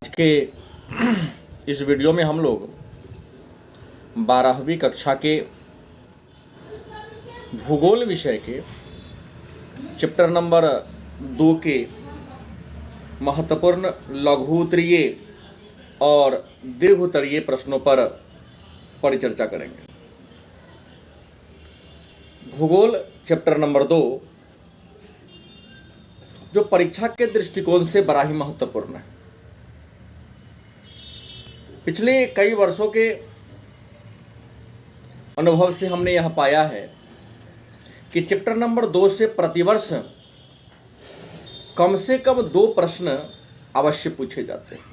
आज के इस वीडियो में हम लोग 12वीं कक्षा के भूगोल विषय के चैप्टर नंबर 2 के महत्वपूर्ण लघुत्तरीय और दीर्घोत्तरीय प्रश्नों पर परिचर्चा करेंगे। भूगोल चैप्टर नंबर 2 जो परीक्षा के दृष्टिकोण से बड़ा ही महत्वपूर्ण है। पिछले कई वर्षों के अनुभव से हमने यह पाया है कि चैप्टर नंबर 2 से प्रतिवर्ष कम से कम 2 प्रश्न अवश्य पूछे जाते हैं।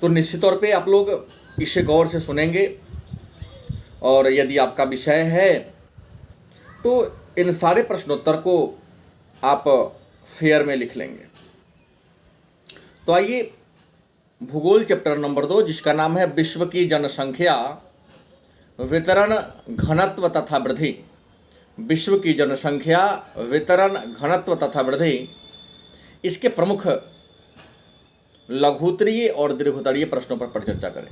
तो निश्चित तौर पे आप लोग इसे गौर से सुनेंगे और यदि आपका विषय है तो इन सारे प्रश्नोत्तर को आप फेयर में लिख लेंगे। तो आइए भूगोल चैप्टर नंबर 2 जिसका नाम है विश्व की जनसंख्या वितरण घनत्व तथा वृद्धि, विश्व की जनसंख्या वितरण घनत्व तथा वृद्धि, इसके प्रमुख लघुत्तरीय और दीर्घोत्तरीय प्रश्नों पर परिचर्चा करें।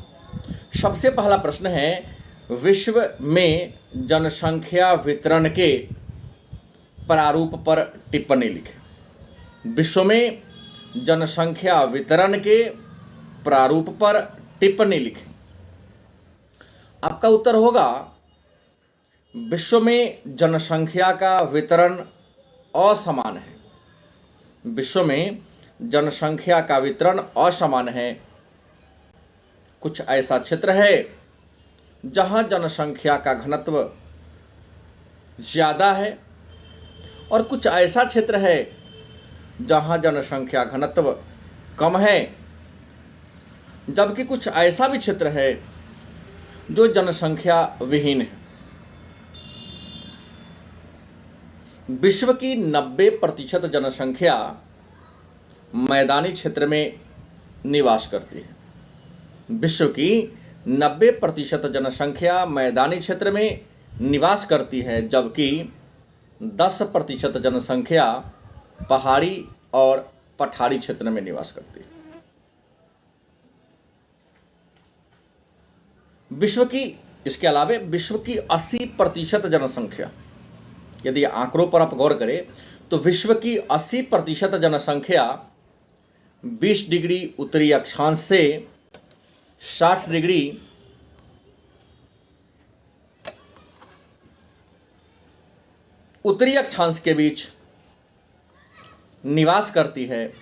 सबसे पहला प्रश्न है विश्व में जनसंख्या वितरण के प्रारूप पर टिप्पणी लिखें। विश्व में जनसंख्या वितरण के प्रारूप पर टिप्पणी लिखें। आपका उत्तर होगा विश्व में जनसंख्या का वितरण असमान है। विश्व में जनसंख्या का वितरण असमान है। कुछ ऐसा क्षेत्र है जहां जनसंख्या का घनत्व ज़्यादा है और कुछ ऐसा क्षेत्र है जहां जनसंख्या घनत्व कम है, जबकि कुछ ऐसा भी क्षेत्र है जो जनसंख्या विहीन है। विश्व की 90% जनसंख्या मैदानी क्षेत्र में निवास करती है। विश्व की 90% जनसंख्या मैदानी क्षेत्र में निवास करती है, जबकि 10% जनसंख्या पहाड़ी और पठारी क्षेत्र में निवास करती है। इसके अलावा विश्व की 80% जनसंख्या, यदि आंकड़ों पर आप गौर करें तो विश्व की 80% जनसंख्या 20 डिग्री उत्तरी अक्षांश से 60 डिग्री उत्तरी अक्षांश के बीच निवास करती है।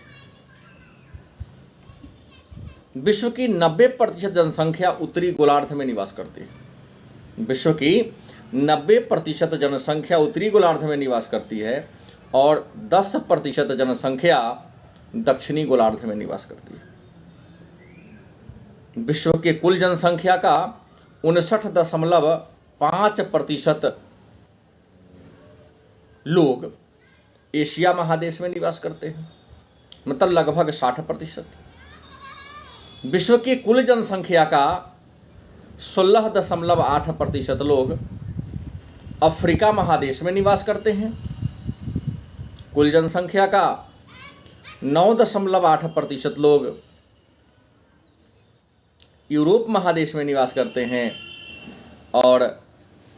विश्व की 90% जनसंख्या उत्तरी गोलार्ध में निवास करती है। विश्व की 90% जनसंख्या उत्तरी गोलार्ध में निवास करती है और 10% जनसंख्या दक्षिणी गोलार्ध में निवास करती है। विश्व के कुल जनसंख्या का 59.5% लोग एशिया महादेश में निवास करते हैं, मतलब लगभग 60%। विश्व की कुल जनसंख्या का 16.8% लोग अफ्रीका महादेश में निवास करते हैं। कुल जनसंख्या का 9.8% लोग यूरोप महादेश में निवास करते हैं और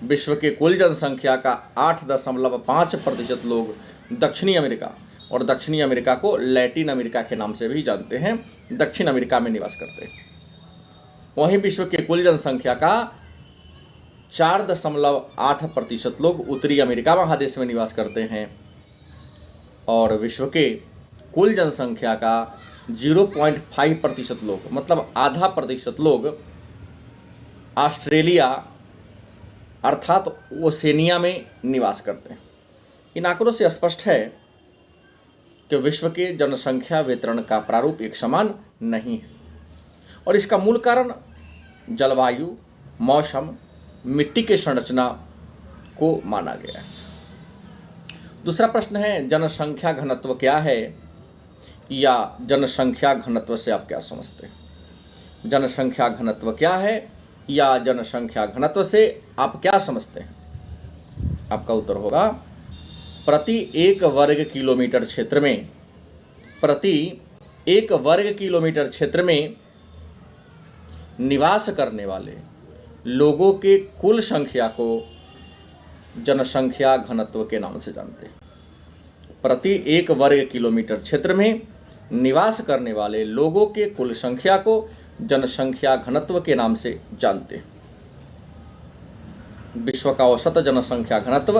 विश्व के कुल जनसंख्या का 8.5% लोग दक्षिणी अमेरिका, और दक्षिणी अमेरिका को लैटिन अमेरिका के नाम से भी जानते हैं, दक्षिण अमेरिका में निवास करते हैं। वहीं विश्व के कुल जनसंख्या का 4.8% लोग उत्तरी अमेरिका महादेश में निवास करते हैं और विश्व के कुल जनसंख्या का 0.5% लोग, मतलब आधा प्रतिशत लोग ऑस्ट्रेलिया अर्थात ओसेनिया में निवास करते हैं। इन आंकड़ों से स्पष्ट है कि विश्व के जनसंख्या वितरण का प्रारूप एक समान नहीं है और इसका मूल कारण जलवायु, मौसम, मिट्टी के संरचना को माना गया है। दूसरा प्रश्न है जनसंख्या घनत्व क्या है, या जनसंख्या घनत्व से आप क्या समझते हैं? जनसंख्या घनत्व क्या है या जनसंख्या घनत्व से आप क्या समझते हैं? आपका उत्तर होगा प्रति 1 वर्ग किलोमीटर क्षेत्र में प्रति 1 वर्ग किलोमीटर क्षेत्र में निवास करने वाले लोगों के कुल संख्या को जनसंख्या घनत्व के नाम से जानते हैं। प्रति 1 वर्ग किलोमीटर क्षेत्र में निवास करने वाले लोगों के कुल संख्या को जनसंख्या घनत्व के नाम से जानते हैं। विश्व का औसत जनसंख्या घनत्व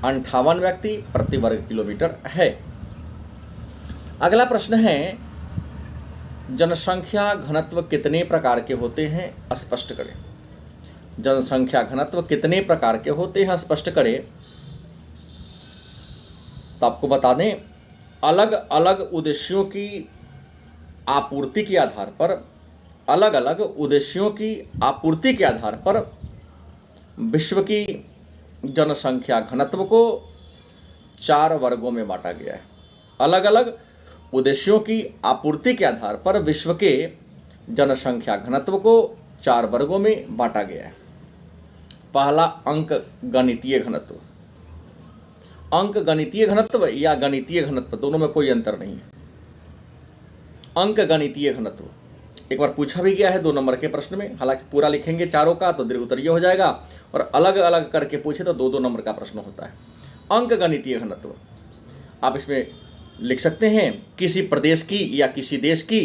58 व्यक्ति प्रति वर्ग किलोमीटर है। अगला प्रश्न है, जनसंख्या घनत्व कितने प्रकार के होते हैं, स्पष्ट करें। जनसंख्या घनत्व कितने प्रकार के होते हैं, स्पष्ट करें। तो आपको बता दें, अलग अलग उद्देश्यों की आपूर्ति के आधार पर, अलग अलग उद्देश्यों की आपूर्ति के आधार पर विश्व की जनसंख्या घनत्व को 4 वर्गों में बांटा गया है। अलग अलग उद्देश्यों की आपूर्ति के आधार पर विश्व के जनसंख्या घनत्व को 4 वर्गों में बांटा गया है। पहला, अंक गणितीय घनत्व। अंक गणितीय घनत्व या गणितीय घनत्व, दोनों में कोई अंतर नहीं है। अंक गणितीय घनत्व एक बार पूछा भी गया है 2 नंबर के प्रश्न में, हालांकि पूरा लिखेंगे चारों का तो दीर्घ उत्तरीय हो जाएगा, और अलग अलग करके पूछे तो 2-2 नंबर का प्रश्न होता है। अंक गणितीय घनत्व आप इसमें लिख सकते हैं, किसी प्रदेश की या किसी देश की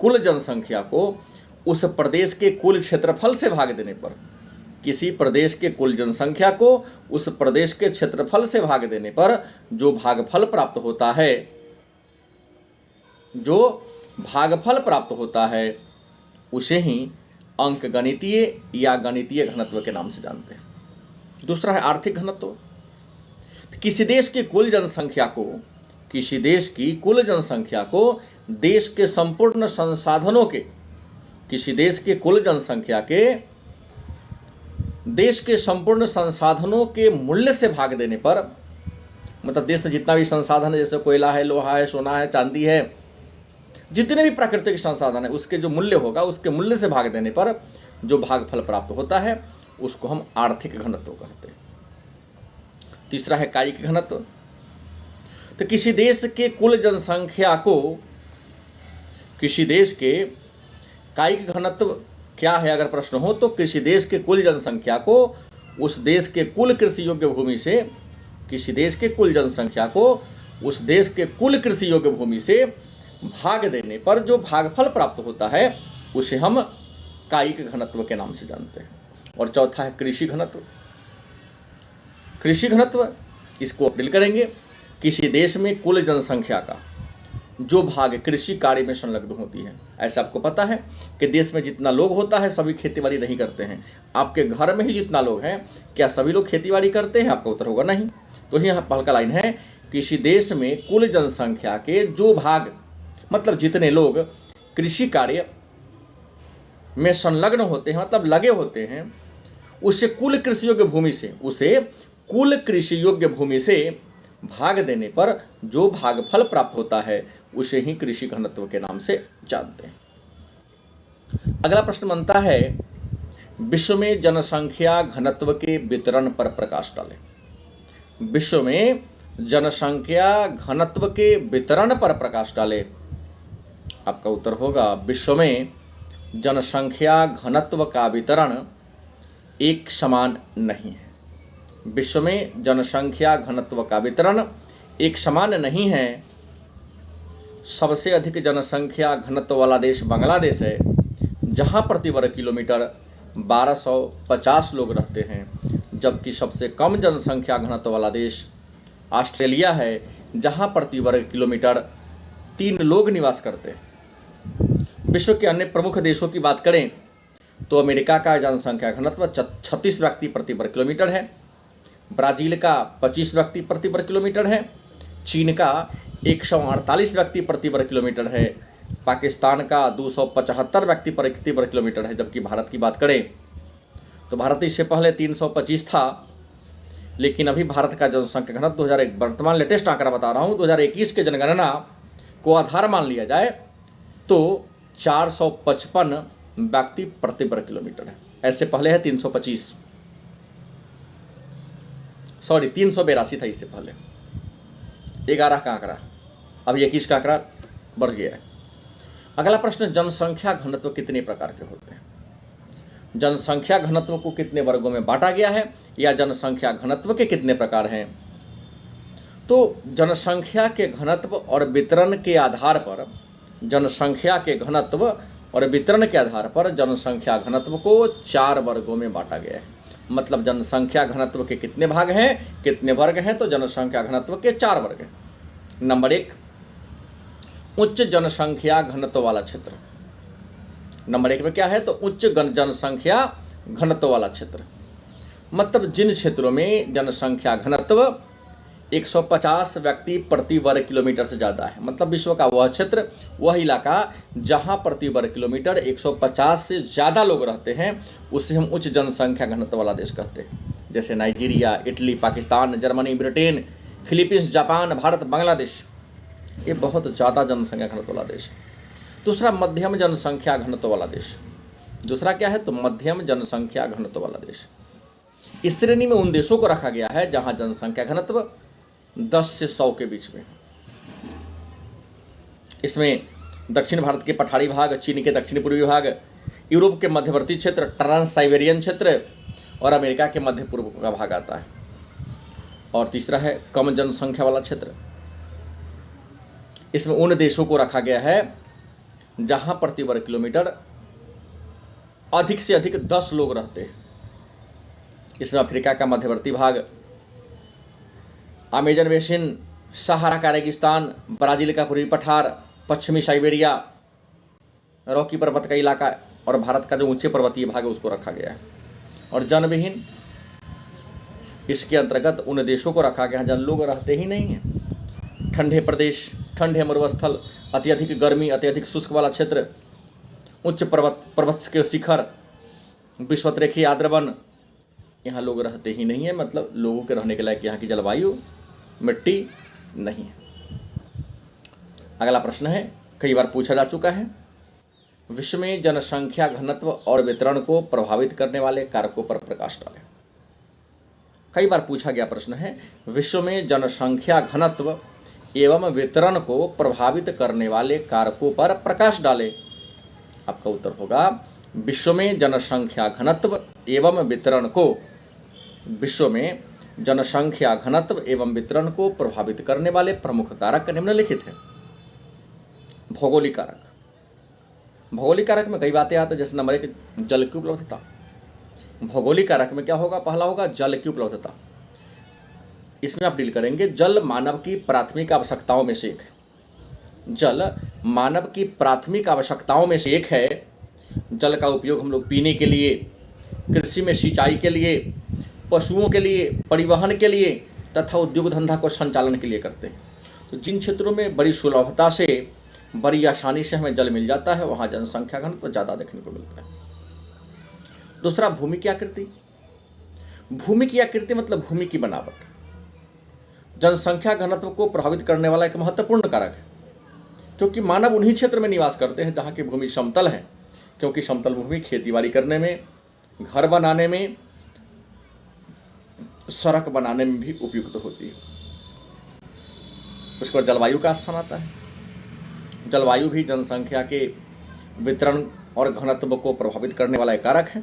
कुल जनसंख्या को उस प्रदेश के कुल क्षेत्रफल से भाग देने पर, किसी प्रदेश के कुल जनसंख्या को उस प्रदेश के क्षेत्रफल से भाग देने पर जो भागफल प्राप्त होता है, जो भागफल प्राप्त होता है उसे ही अंक गणितीय या गणितीय घनत्व के नाम से जानते हैं। दूसरा है आर्थिक घनत्व। किसी देश की कुल जनसंख्या को, किसी देश की कुल जनसंख्या को देश के संपूर्ण संसाधनों के, किसी देश के कुल जनसंख्या के देश के संपूर्ण संसाधनों के मूल्य से भाग देने पर, मतलब देश में जितना भी संसाधन है, जैसे कोयला है, लोहा है, सोना है, चांदी है, जितने भी प्राकृतिक संसाधन है, उसके जो मूल्य होगा उसके मूल्य से भाग देने पर जो भागफल प्राप्त होता है उसको हम आर्थिक घनत्व कहते हैं। तीसरा है कायिक घनत्व। तो किसी देश के कुल जनसंख्या को, किसी देश के कायिक घनत्व क्या है अगर प्रश्न हो, तो किसी देश के कुल जनसंख्या को उस देश के कुल कृषि योग्य भूमि से, किसी देश के कुल जनसंख्या को उस देश के कुल कृषि योग्य भूमि से भाग देने पर जो भागफल प्राप्त होता है उसे हम कायिक घनत्व के नाम से जानते हैं। और चौथा है कृषि घनत्व। कृषि घनत्व इसको अपडेल करेंगे, किसी देश में कुल जनसंख्या का जो भाग कृषि कार्य में संलग्न होती है। ऐसा आपको पता है कि देश में जितना लोग होता है सभी खेतीबाड़ी नहीं करते हैं। आपके घर में ही जितना लोग हैं, क्या सभी लोग खेतीबाड़ी करते हैं? आपका उत्तर होगा नहीं। तो यहाँ पहला लाइन है, किसी देश में कुल जनसंख्या के जो भाग, मतलब जितने लोग कृषि कार्य में संलग्न होते हैं, मतलब लगे होते हैं, उसे कुल कृषि योग्य भूमि से, उसे कुल कृषि योग्य भूमि से भाग देने पर जो भागफल प्राप्त होता है उसे ही कृषि घनत्व के नाम से जानते हैं। अगला प्रश्न बनता है, विश्व में जनसंख्या घनत्व के वितरण पर प्रकाश डालें। विश्व में जनसंख्या घनत्व के वितरण पर प्रकाश डालें। आपका उत्तर होगा, विश्व में जनसंख्या घनत्व का वितरण एक समान नहीं है। विश्व में जनसंख्या घनत्व का वितरण एक समान नहीं है। सबसे अधिक जनसंख्या घनत्व वाला देश बांग्लादेश है, जहां प्रति वर्ग किलोमीटर 1250 लोग रहते हैं, जबकि सबसे कम जनसंख्या घनत्व वाला देश ऑस्ट्रेलिया है, जहां प्रति वर्ग किलोमीटर 3 लोग निवास करते हैं। विश्व के अन्य प्रमुख देशों की बात करें तो अमेरिका का जनसंख्या घनत्व 36 व्यक्ति प्रति वर्ग किलोमीटर है, ब्राज़ील का 25 व्यक्ति प्रति वर्ग किलोमीटर है, चीन का 148 व्यक्ति प्रति वर्ग किलोमीटर है, पाकिस्तान का 275 व्यक्ति प्रति वर्ग किलोमीटर है। जबकि भारत की बात करें तो भारत इससे पहले 325 था, लेकिन अभी भारत का जनसंख्या घनत्व 2001 वर्तमान लेटेस्ट आंकड़ा बता रहा हूँ, 2021 के जनगणना को आधार मान लिया जाए तो 455 व्यक्ति प्रति वर्ग किलोमीटर है। ऐसे पहले है 325, सॉरी 382 था इससे पहले, 11 का आंकड़ा, अब 21 का आंकड़ा बढ़ गया है। अगला प्रश्न, जनसंख्या घनत्व कितने प्रकार के होते हैं? जनसंख्या घनत्व को कितने वर्गों में बांटा गया है, या जनसंख्या घनत्व के कितने प्रकार हैं? तो जनसंख्या के घनत्व और वितरण के आधार पर, जनसंख्या के घनत्व और वितरण के आधार पर जनसंख्या घनत्व को 4 वर्गों में बांटा गया है। मतलब जनसंख्या घनत्व के कितने भाग हैं, कितने वर्ग हैं? तो जनसंख्या घनत्व के 4 वर्ग हैं। नंबर 1, उच्च जनसंख्या घनत्व वाला क्षेत्र। नंबर 1 में क्या है? तो उच्च जनसंख्या घनत्व वाला क्षेत्र, मतलब जिन क्षेत्रों में जनसंख्या घनत्व 150 व्यक्ति प्रति वर्ग किलोमीटर से ज़्यादा है, मतलब विश्व का वह क्षेत्र, वह इलाका जहां प्रति वर्ग किलोमीटर 150 से ज़्यादा लोग रहते हैं, उसे हम उच्च जनसंख्या घनत्व वाला देश कहते हैं। जैसे Nigeria, Italy, Pakistan, Germany, Britain, Philippines, Japan, Bharat, Bangladesh, ये बहुत ज़्यादा जनसंख्या घनत्व वाला देश है। दूसरा, मध्यम जनसंख्या घनत्व वाला देश। दूसरा क्या है? तो मध्यम जनसंख्या घनत्व वाला देश। इस श्रेणी में उन देशों को रखा गया है जहां जनसंख्या घनत्व 10 से 100 के बीच में। इसमें दक्षिण भारत के पठारी भाग, चीन के दक्षिण पूर्वी भाग, यूरोप के मध्यवर्ती क्षेत्र, ट्रांस साइबेरियन क्षेत्र और अमेरिका के मध्य पूर्व का भाग आता है। और तीसरा है कम जनसंख्या वाला क्षेत्र। इसमें उन देशों को रखा गया है जहां प्रति वर्ग किलोमीटर अधिक से अधिक 10 लोग रहते हैं। इसमें अफ्रीका का मध्यवर्ती भाग, अमेजन बेसिन, सहारा का रेगिस्तान, ब्राज़ील का पूर्वी पठार, पश्चिमी साइबेरिया, रॉकी पर्वत का इलाका और भारत का जो ऊंचे पर्वतीय भाग है उसको रखा गया है। और जनविहीन, इसके अंतर्गत उन देशों को रखा गया है जहाँ लोग रहते ही नहीं हैं। ठंडे प्रदेश, ठंडे मरुस्थल, अत्यधिक गर्मी, अत्यधिक शुष्क वाला क्षेत्र, उच्च पर्वत के शिखर, विषुवतरेखीय आर्द्रवन, यहाँ लोग रहते ही नहीं है, मतलब लोगों के रहने के लायक यहाँ की जलवायु, मिट्टी नहीं है। अगला प्रश्न है, कई बार पूछा जा चुका है, विश्व में जनसंख्या घनत्व और वितरण को प्रभावित करने वाले कारकों पर प्रकाश डालें। कई बार पूछा गया प्रश्न है, विश्व में जनसंख्या घनत्व एवं वितरण को प्रभावित करने वाले कारकों पर प्रकाश डालें। आपका उत्तर होगा, विश्व में जनसंख्या घनत्व एवं वितरण को, विश्व में जनसंख्या घनत्व एवं वितरण को प्रभावित करने वाले प्रमुख कारक निम्नलिखित हैं। भौगोलिक कारक। भौगोलिक कारक में कई बातें आती हैं, जैसे नंबर 1 जल की उपलब्धता। भौगोलिक कारक में क्या होगा? पहला होगा जल की उपलब्धता। इसमें आप डील करेंगे, जल मानव की प्राथमिक आवश्यकताओं में से एक है। जल मानव की प्राथमिक आवश्यकताओं में से एक है। जल का उपयोग हम लोग पीने के लिए, कृषि में सिंचाई के लिए, पशुओं के लिए, परिवहन के लिए तथा उद्योग धंधा को संचालन के लिए करते हैं। तो जिन क्षेत्रों में बड़ी सुलभता से, बड़ी आसानी से हमें जल मिल जाता है, वहाँ जनसंख्या घनत्व ज़्यादा देखने को मिलता है। दूसरा, भूमि की आकृति। भूमि की आकृति मतलब भूमि की बनावट जनसंख्या घनत्व को प्रभावित करने वाला एक महत्वपूर्ण कारक है, क्योंकि मानव उन्हीं क्षेत्र में निवास करते हैं जहाँ की भूमि समतल है, क्योंकि समतल भूमि खेतीबाड़ी करने में, घर बनाने में, सड़क बनाने में भी उपयुक्त होती है। उसके बाद जलवायु का स्थान आता है। जलवायु भी जनसंख्या के वितरण और घनत्व को प्रभावित करने वाला एक कारक है,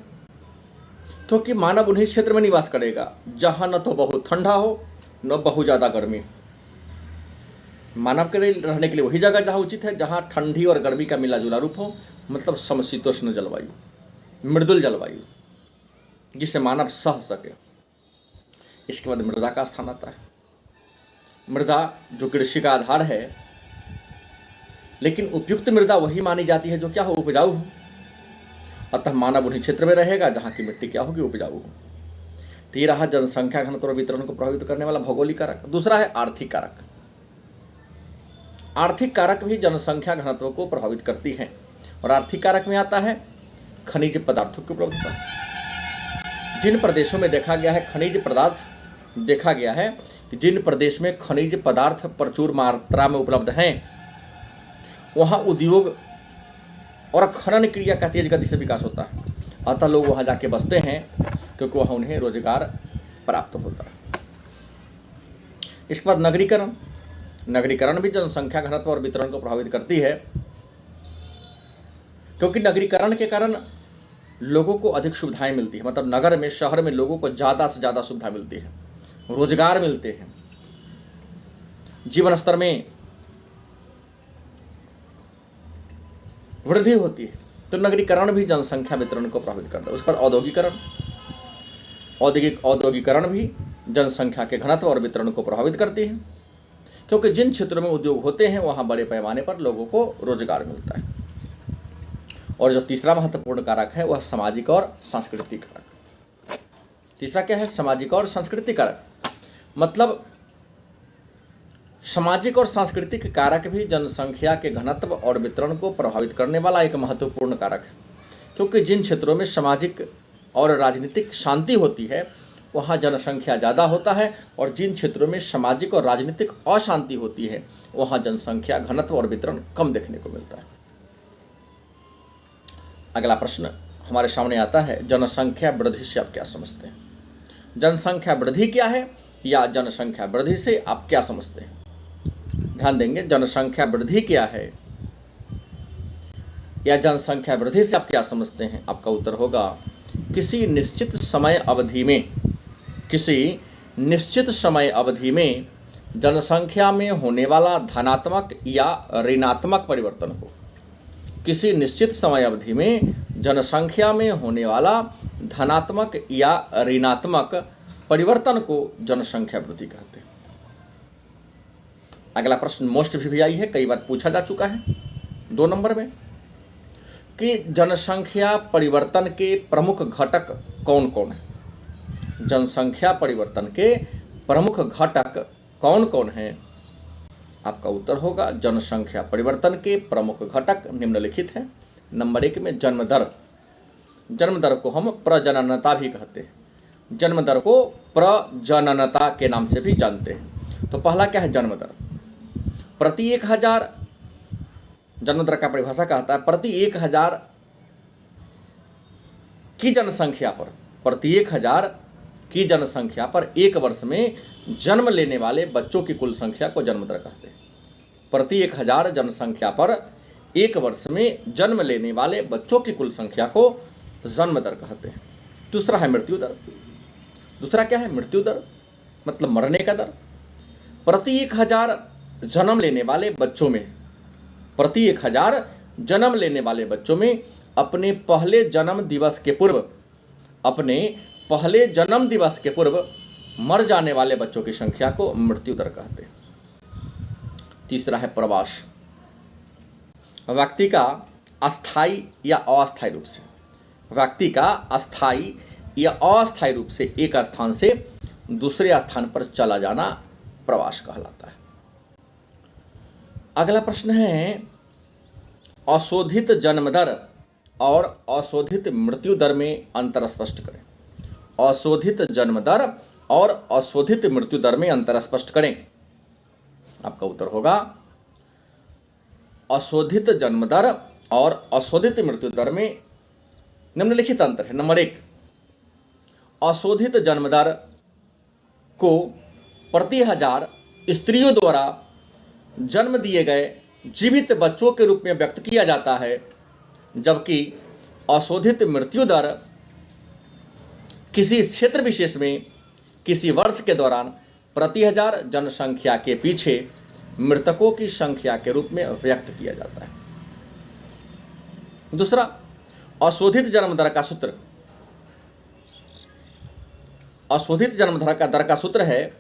क्योंकि मानव उन्हीं क्षेत्र में निवास करेगा जहाँ न तो बहुत ठंडा हो न बहुत ज़्यादा गर्मी। मानव के लिए रहने के लिए वही जगह जहाँ उचित है, जहाँ ठंडी और गर्मी का मिला जुला रूप हो, मतलब समशीतोष्ण जलवायु, मृदुल जलवायु, जिसे मानव सह सके। इसके बाद मृदा का स्थान आता है। मृदा जो कृषि का आधार है, लेकिन उपयुक्त मृदा वही मानी जाती है जो क्या हो? उपजाऊ हो। अतः मानव उन्हीं क्षेत्र में रहेगा जहाँ की मिट्टी क्या होगी? उपजाऊ हो। तो ये रहा जनसंख्या घनत्व और वितरण को प्रभावित करने वाला भौगोलिक कारक। दूसरा है आर्थिक कारक। आर्थिक कारक भी जनसंख्या घनत्व को प्रभावित करती है, और आर्थिक कारक में आता है खनिज पदार्थों की उपलब्धता। जिन प्रदेशों में देखा गया है खनिज पदार्थ, देखा गया है कि जिन प्रदेश में खनिज पदार्थ प्रचुर मात्रा में उपलब्ध हैं, वहाँ उद्योग और खनन क्रिया का तेज गति से विकास होता है। अतः लोग वहाँ जाके बसते हैं, क्योंकि वहाँ उन्हें रोजगार प्राप्त होता है। इसके बाद नगरीकरण। नगरीकरण भी जनसंख्या घनत्व और वितरण को प्रभावित करती है। क्योंकि नगरीकरण के कारण लोगों को अधिक सुविधाएं मिलती है, मतलब नगर में, शहर में लोगों को ज़्यादा से ज़्यादा सुविधा मिलती है, रोजगार मिलते हैं, जीवन स्तर में वृद्धि होती है। तो नगरीकरण भी जनसंख्या वितरण को प्रभावित करता है। उसके बाद औद्योगिकरण भी जनसंख्या के घनत्व और वितरण को प्रभावित करती है, क्योंकि जिन क्षेत्रों में उद्योग होते हैं वहाँ बड़े पैमाने पर लोगों को रोजगार मिलता है। और जो तीसरा महत्वपूर्ण कारक है वह सामाजिक और सांस्कृतिक कारक। तीसरा क्या है? सामाजिक और सांस्कृतिक कारक। मतलब सामाजिक और सांस्कृतिक कारक भी जनसंख्या के घनत्व और वितरण को प्रभावित करने वाला एक महत्वपूर्ण कारक है, क्योंकि जिन क्षेत्रों में सामाजिक और राजनीतिक शांति होती है वहाँ जनसंख्या ज़्यादा होता है, और जिन क्षेत्रों में सामाजिक और राजनीतिक अशांति होती है वहाँ जनसंख्या घनत्व और वितरण कम देखने को मिलता है। अगला प्रश्न हमारे सामने आता है, जनसंख्या वृद्धि से आप क्या समझते हैं? जनसंख्या वृद्धि क्या है, या जनसंख्या वृद्धि से आप क्या समझते हैं? ध्यान देंगे, जनसंख्या वृद्धि क्या है या जनसंख्या वृद्धि से आप क्या समझते हैं? आपका उत्तर होगा, किसी निश्चित समय अवधि में जनसंख्या में होने वाला धनात्मक या ऋणात्मक परिवर्तन को। किसी निश्चित समय अवधि में जनसंख्या में होने वाला धनात्मक या ऋणात्मक परिवर्तन को जनसंख्या वृद्धि कहते हैं। अगला प्रश्न मोस्ट वीवीआई है, कई बार पूछा जा चुका है 2 नंबर में, कि जनसंख्या परिवर्तन के प्रमुख घटक कौन कौन है? जनसंख्या परिवर्तन के प्रमुख घटक कौन कौन हैं? आपका उत्तर होगा, जनसंख्या परिवर्तन के प्रमुख घटक निम्नलिखित हैं। नंबर 1 में जन्म दर। जन्म दर को हम प्रजननता भी कहते हैं, जन्म दर को प्रजननता के नाम से भी जानते हैं। तो पहला क्या है? जन्म दर। प्रति 1000 जन्म दर का परिभाषा कहता है, प्रति 1000 की जनसंख्या पर, प्रति 1000 की जनसंख्या पर एक वर्ष में जन्म लेने वाले बच्चों की कुल संख्या को जन्म दर कहते हैं। प्रति 1000 जनसंख्या पर एक वर्ष में जन्म लेने वाले बच्चों की कुल संख्या को जन्म दर कहते हैं। दूसरा है मृत्यु दर। दूसरा क्या है? मृत्यु दर, मतलब मरने का दर। प्रति 1000 जन्म लेने वाले बच्चों में, प्रति 1000 जन्म लेने वाले बच्चों में अपने पहले जन्म दिवस के पूर्व मर जाने वाले बच्चों की संख्या को मृत्यु दर कहते हैं। तीसरा है प्रवास। व्यक्ति का अस्थायी या अस्थायी रूप से एक स्थान से दूसरे स्थान पर चला जाना प्रवास कहलाता है। अगला प्रश्न है, अशोधित जन्म दर और अशोधित मृत्यु दर में अंतर स्पष्ट करें। अशोधित जन्म दर और अशोधित मृत्यु दर में अंतर स्पष्ट करें। आपका उत्तर होगा, अशोधित जन्म दर और अशोधित मृत्यु दर में निम्नलिखित अंतर है। नंबर 1, अशोधित जन्म दर को प्रति 1000 स्त्रियों द्वारा जन्म दिए गए जीवित बच्चों के रूप में व्यक्त किया जाता है, जबकि अशोधित मृत्यु दर किसी क्षेत्र विशेष में किसी वर्ष के दौरान प्रति 1000 जनसंख्या के पीछे मृतकों की संख्या के रूप में व्यक्त किया जाता है। दूसरा, अशोधित जन्म दर का सूत्र। अशोधित जन्म दर का सूत्र है,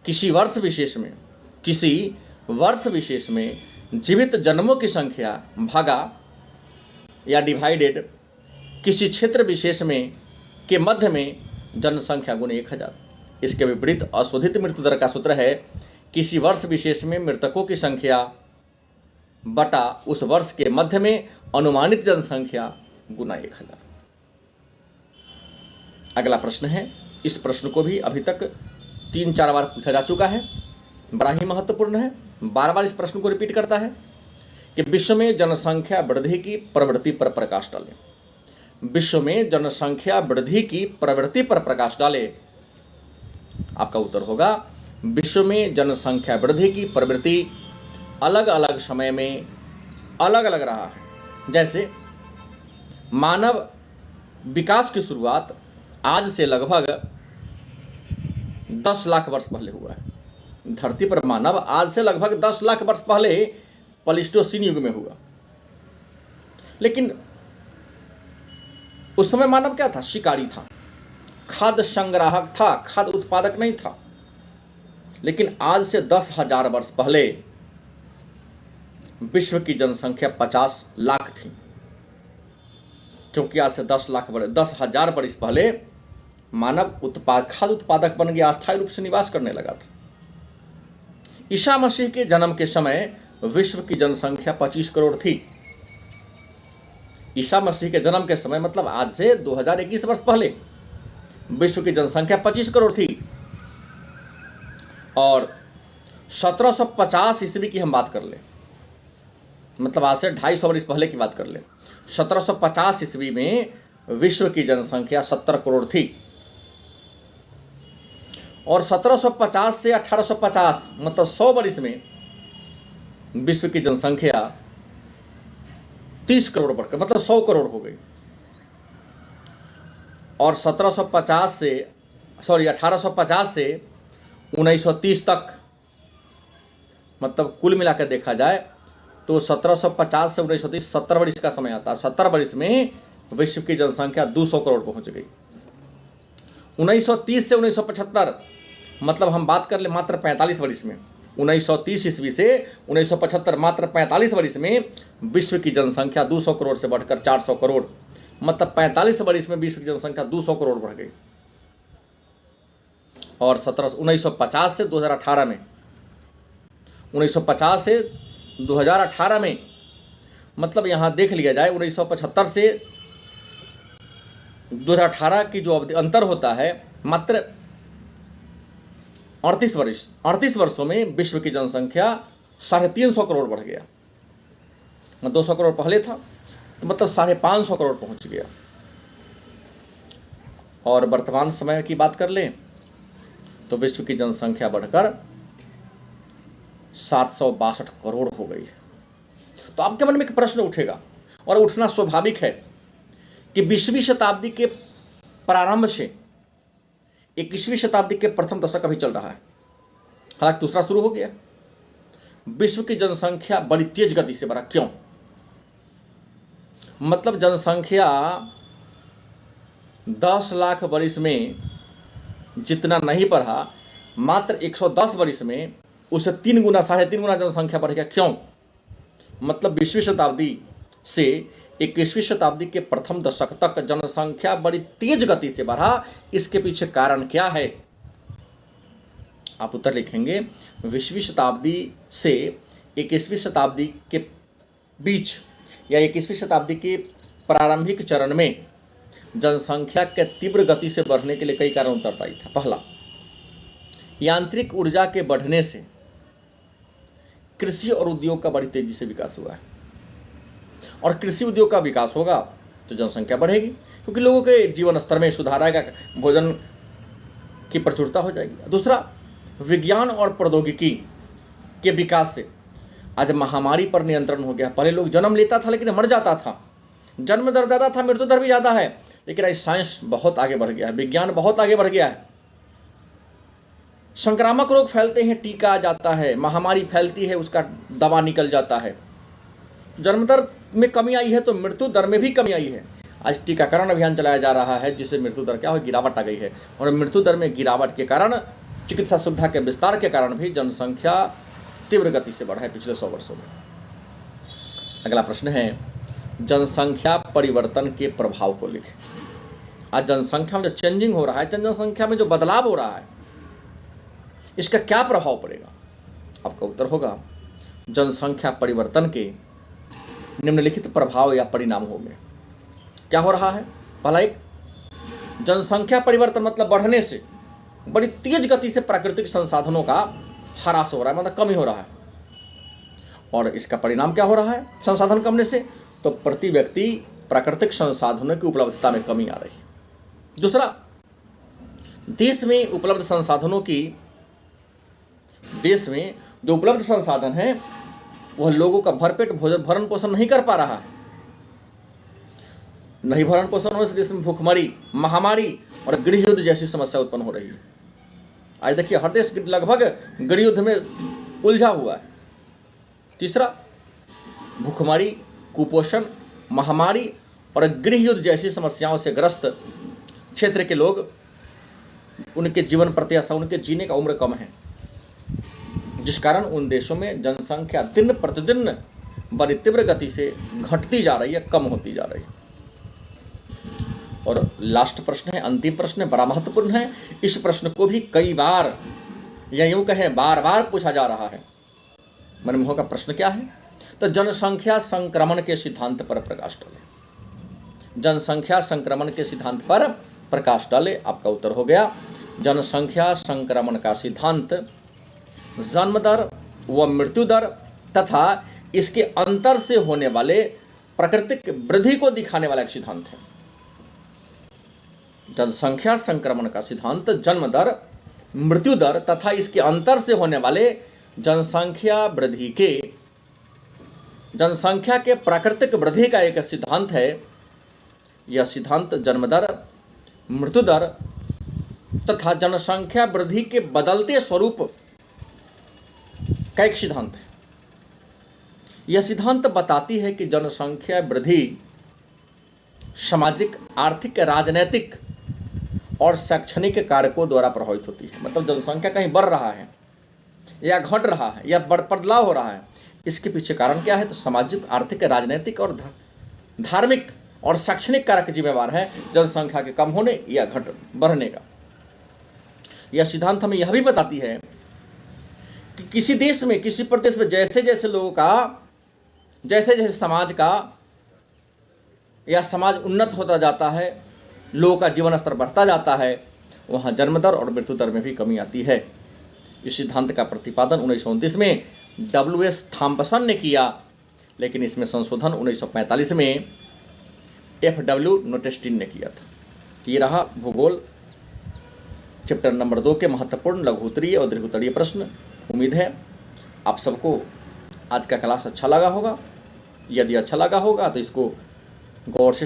किसी वर्ष विशेष में जीवित जन्मों की संख्या भागा या डिवाइडेड किसी क्षेत्र विशेष में के मध्य में जनसंख्या गुणे 1000। इसके विपरीत अशोधित मृत्यु दर का सूत्र है, किसी वर्ष विशेष में मृतकों की संख्या बटा उस वर्ष के मध्य में अनुमानित जनसंख्या गुना 1000। अगला प्रश्न है, इस प्रश्न को भी अभी तक 3-4 बार पूछा जा चुका है, बड़ा ही महत्वपूर्ण है, बार बार इस प्रश्न को रिपीट करता है कि विश्व में जनसंख्या वृद्धि की प्रवृत्ति पर प्रकाश डालें। विश्व में जनसंख्या वृद्धि की प्रवृत्ति पर प्रकाश डालें। आपका उत्तर होगा, विश्व में जनसंख्या वृद्धि की प्रवृत्ति अलग अलग समय में अलग अलग रहा है। जैसे मानव विकास की शुरुआत आज से लगभग 10 लाख वर्ष पहले हुआ है। धरती पर मानव आज से लगभग 10 लाख वर्ष पहले प्लेस्टोसीन युग में हुआ। लेकिन उस समय मानव क्या था? शिकारी था, खाद्य संग्राहक था, खाद्य उत्पादक नहीं था। लेकिन आज से 10,000 वर्ष पहले विश्व की जनसंख्या 50 लाख थी, क्योंकि आज से 10,000 वर्ष पहले मानव खाद्य उत्पादक बन गया, अस्थायी रूप से निवास करने लगा था। ईसा मसीह के जन्म के समय विश्व की जनसंख्या 25 करोड़ थी। ईसा मसीह के जन्म के समय मतलब आज से 2021 वर्ष पहले विश्व की जनसंख्या 25 करोड़ थी। और 1750 ईस्वी की हम बात कर ले, मतलब आज से 250 वर्ष पहले की बात कर ले, 1750 ईस्वी में विश्व की जनसंख्या 70 करोड़ थी। और 1750 से 1850 मतलब 100 वर्ष में विश्व की जनसंख्या 30 करोड़ बढ़कर मतलब 100 करोड़ हो गई। और 1850 से 1930 तक मतलब कुल मिलाकर देखा जाए तो 1750 से 1930 70 वर्ष का समय आता है। 70 वर्ष में विश्व की जनसंख्या 200 करोड़ पहुंच गई। 1930 से 1975 मतलब हम बात कर ले मात्र 45 वर्ष में, 1930 ईस्वी से 1975 मात्र 45 वर्ष में विश्व की जनसंख्या 200 करोड़ से बढ़कर 400 करोड़, मतलब 45 वर्ष में विश्व की जनसंख्या 200 करोड़ बढ़ गई। और 1950 से 2018 में 1950 से 2018 में मतलब यहाँ देख लिया जाए 1975 से 2018 की जो अवधि अंतर होता है मात्र 38 वर्षों में विश्व की जनसंख्या 350 करोड़ बढ़ गया। 200 करोड़ पहले था तो मतलब 550 करोड़ पहुंच गया। और वर्तमान समय की बात कर लें तो विश्व की जनसंख्या बढ़कर 762 करोड़ हो गई। तो आपके मन में एक प्रश्न उठेगा और उठना स्वाभाविक है कि 20वीं शताब्दी के प्रारंभ से 21वीं शताब्दी के प्रथम दशक अभी चल रहा है, हालांकि दूसरा शुरू हो गया। विश्व की जनसंख्या बड़ी तेज गति से बढ़ा। क्यों? मतलब जनसंख्या 10 लाख वर्ष में जितना नहीं बढ़ा, मात्र 110 वर्ष में उससे 3 गुना 3.5 गुना जनसंख्या बढ़ गया। क्यों? मतलब 20वीं शताब्दी से 21वीं शताब्दी के प्रथम दशक तक जनसंख्या बड़ी तेज गति से बढ़ा। इसके पीछे कारण क्या है? आप उत्तर लिखेंगे 20वीं शताब्दी से 21वीं शताब्दी के बीच या 21वीं शताब्दी के प्रारंभिक चरण में जनसंख्या के तीव्र गति से बढ़ने के लिए कई कारण उत्तरदायी था। पहला, यांत्रिक ऊर्जा के बढ़ने से कृषि और उद्योग का बड़ी तेजी से विकास हुआ है। और कृषि उद्योग का विकास होगा तो जनसंख्या बढ़ेगी, क्योंकि लोगों के जीवन स्तर में सुधार आएगा, भोजन की प्रचुरता हो जाएगी। दूसरा, विज्ञान और प्रौद्योगिकी के विकास से आज महामारी पर नियंत्रण हो गया। पहले लोग जन्म लेता था लेकिन मर जाता था, जन्म दर ज़्यादा था, मृत्यु दर भी ज़्यादा है। लेकिन आज साइंस बहुत आगे बढ़ गया है, विज्ञान बहुत आगे बढ़ गया है। संक्रामक रोग फैलते हैं, टीका आ जाता है, महामारी फैलती है, उसका दवा निकल जाता है। जन्म दर में कमी आई है तो मृत्यु दर में भी कमी आई है। आज टीकाकरण अभियान चलाया जा रहा है जिससे मृत्यु दर क्या हो, गिरावट आ गई है। और मृत्यु दर में गिरावट के कारण, चिकित्सा सुविधा के विस्तार के कारण भी जनसंख्या तीव्र गति से बढ़ा है पिछले 100 वर्षों में। अगला प्रश्न है, जनसंख्या परिवर्तन के प्रभाव को लिखें। आज जनसंख्या में जो चेंजिंग हो रहा है, जनसंख्या में जो बदलाव हो रहा है, इसका क्या प्रभाव पड़ेगा? आपका उत्तर होगा जनसंख्या परिवर्तन के निम्नलिखित प्रभाव या परिणाम होंगे। क्या हो रहा है? पहला, एक जनसंख्या परिवर्तन मतलब बढ़ने से बड़ी तेज गति से प्राकृतिक संसाधनों का ह्रास हो रहा है, मतलब कमी हो रहा है। और इसका परिणाम क्या हो रहा है संसाधन कमने से? तो प्रति व्यक्ति प्राकृतिक संसाधनों की उपलब्धता में कमी आ रही है। दूसरा, देश में जो उपलब्ध संसाधन है वह लोगों का भरपेट भरण पोषण नहीं कर पा रहा है। नहीं भरण पोषण होने से देश में भूखमरी, महामारी और गृह युद्ध जैसी समस्या उत्पन्न हो रही है। आज देखिए हर देश लगभग गृह युद्ध में उलझा हुआ है। तीसरा, भूखमरी, कुपोषण, महामारी और गृह युद्ध जैसी समस्याओं से ग्रस्त क्षेत्र के लोग, उनके जीवन प्रत्याशा, उनके जीने का उम्र कम है, जिस कारण उन देशों में जनसंख्या दिन प्रतिदिन बड़ी तीव्र गति से घटती जा रही है, कम होती जा रही है। और लास्ट प्रश्न है, अंतिम प्रश्न है, बड़ा महत्वपूर्ण है। इस प्रश्न को भी कई बार या यूं कहें बार बार पूछा जा रहा है। मनमोहन का प्रश्न क्या है? तो जनसंख्या संक्रमण के सिद्धांत पर प्रकाश डाले। जनसंख्या संक्रमण के सिद्धांत पर प्रकाश डाले। आपका उत्तर हो गया जनसंख्या संक्रमण का सिद्धांत जन्म दर व मृत्यु दर तथा इसके अंतर से होने वाले प्राकृतिक वृद्धि को दिखाने वाला एक सिद्धांत है। जनसंख्या संक्रमण का सिद्धांत जन्म दर, मृत्यु दर तथा इसके अंतर से होने वाले जनसंख्या के प्राकृतिक वृद्धि का एक सिद्धांत है। यह सिद्धांत जन्म दर, मृत्यु दर तथा जनसंख्या वृद्धि के बदलते स्वरूप का एक सिद्धांत है। यह सिद्धांत बताती है कि जनसंख्या वृद्धि सामाजिक, आर्थिक, राजनीतिक और शैक्षणिक कारकों द्वारा प्रभावित होती है। मतलब जनसंख्या कहीं बढ़ रहा है या घट रहा है या बदलाव हो रहा है, इसके पीछे कारण क्या है? तो सामाजिक, आर्थिक, राजनीतिक और धार्मिक और शैक्षणिक कारक जिम्मेवार है जनसंख्या के कम होने या बढ़ने का। यह सिद्धांत हमें यह भी बताती है कि किसी देश में, किसी प्रदेश में जैसे जैसे लोगों का, जैसे जैसे समाज का या समाज उन्नत होता जाता है, लोगों का जीवन स्तर बढ़ता जाता है, वहाँ जन्म दर और मृत्यु दर में भी कमी आती है। इस सिद्धांत का प्रतिपादन 1929 में W.S. थॉम्पसन ने किया, लेकिन इसमें संशोधन 1945 में F.W. नोटेस्टिन ने किया था। ये रहा भूगोल चैप्टर नंबर 2 के महत्वपूर्ण लघुत्तरीय और दीर्घोत्तरीय प्रश्न। उम्मीद है आप सबको आज का क्लास अच्छा लगा होगा। यदि अच्छा लगा होगा तो इसको गौर से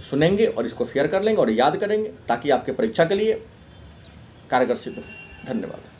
सुनेंगे और इसको शेयर कर लेंगे और याद करेंगे ताकि आपके परीक्षा के लिए कारगर सिद्ध हो। धन्यवाद।